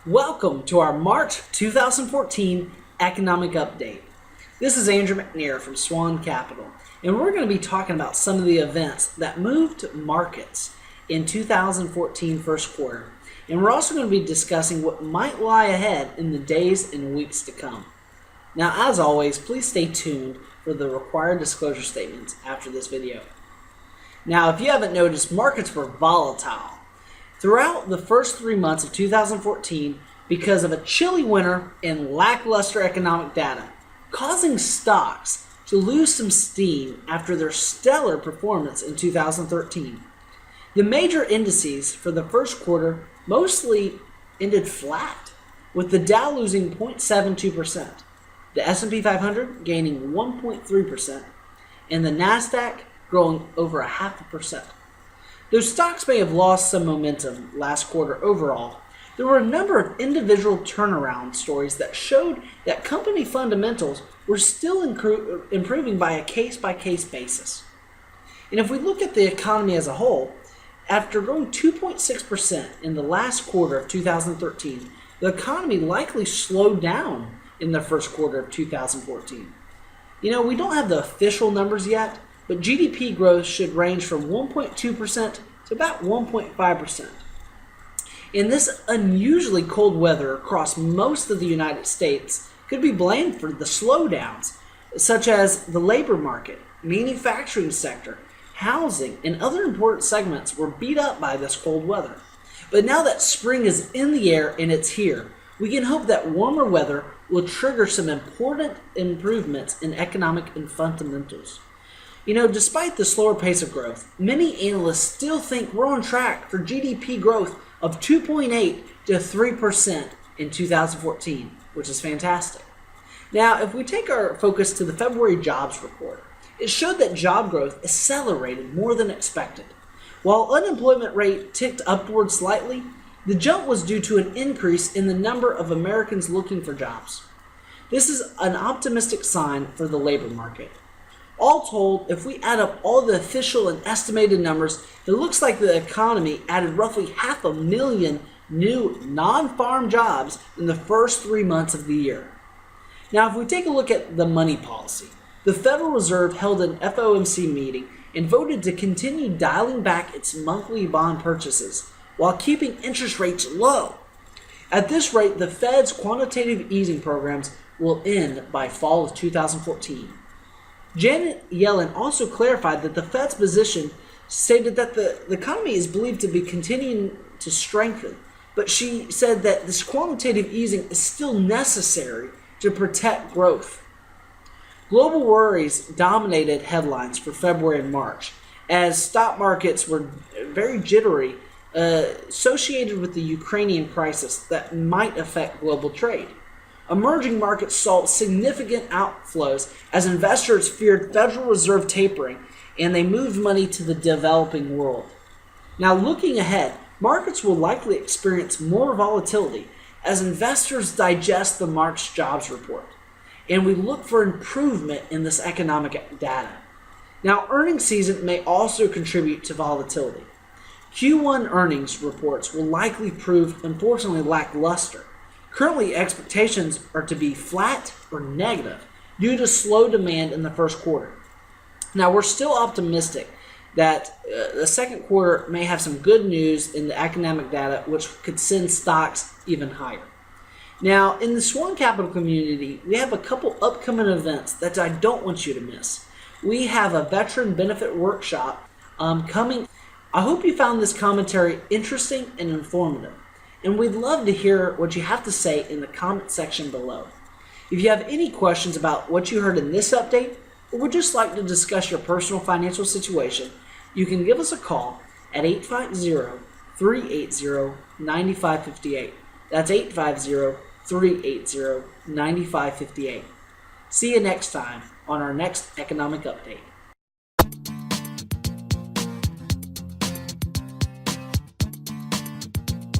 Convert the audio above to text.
Welcome to our March 2014 Economic Update. This is Andrew McNair from SWAN Capital, and we're going to be talking about some of the events that moved markets in 2014 first quarter. And we're also going to be discussing what might lie ahead in the days and weeks to come. Now, as always, please stay tuned for the required disclosure statements after this video. Now, if you haven't noticed, markets were volatile throughout the first 3 months of 2014 because of a chilly winter and lackluster economic data, causing stocks to lose some steam after their stellar performance in 2013. The major indices for the first quarter mostly ended flat, with the Dow losing 0.72%, the S&P 500 gaining 1.3%, and the Nasdaq growing over 0.5%. Though stocks may have lost some momentum last quarter overall, there were a number of individual turnaround stories that showed that company fundamentals were still improving by a case-by-case basis. And if we look at the economy as a whole, after growing 2.6% in the last quarter of 2013, the economy likely slowed down in the first quarter of 2014. We don't have the official numbers yet, but GDP growth should range from 1.2% to about 1.5%. And this unusually cold weather across most of the United States could be blamed for the slowdowns, such as the labor market, manufacturing sector, housing, and other important segments were beat up by this cold weather. But now that spring is in the air and it's here, we can hope that warmer weather will trigger some important improvements in economic and fundamentals. Despite the slower pace of growth, many analysts still think we're on track for GDP growth of 2.8 to 3% in 2014, which is fantastic. Now, if we take our focus to the February jobs report, it showed that job growth accelerated more than expected. While unemployment rate ticked upward slightly, the jump was due to an increase in the number of Americans looking for jobs. This is an optimistic sign for the labor market. All told, if we add up all the official and estimated numbers, it looks like the economy added roughly 500,000 new non-farm jobs in the first 3 months of the year. Now, if we take a look at the money policy, the Federal Reserve held an FOMC meeting and voted to continue dialing back its monthly bond purchases while keeping interest rates low. At this rate, the Fed's quantitative easing programs will end by fall of 2014. Janet Yellen also clarified that the Fed's position stated that the economy is believed to be continuing to strengthen, but she said that this quantitative easing is still necessary to protect growth. Global worries dominated headlines for February and March, as stock markets were very jittery associated with the Ukrainian crisis that might affect global trade. Emerging markets saw significant outflows as investors feared Federal Reserve tapering and they moved money to the developing world. Now, looking ahead, markets will likely experience more volatility as investors digest the March jobs report, and we look for improvement in this economic data. Now, earnings season may also contribute to volatility. Q1 earnings reports will likely prove, unfortunately, lackluster. Currently, expectations are to be flat or negative due to slow demand in the first quarter. Now, we're still optimistic that the second quarter may have some good news in the economic data, which could send stocks even higher. Now, in the SWAN Capital community, we have a couple upcoming events that I don't want you to miss. We have a veteran benefit workshop coming. I hope you found this commentary interesting and informative, and we'd love to hear what you have to say in the comment section below. If you have any questions about what you heard in this update, or would just like to discuss your personal financial situation, you can give us a call at 850-380-9558. That's 850-380-9558. See you next time on our next economic update.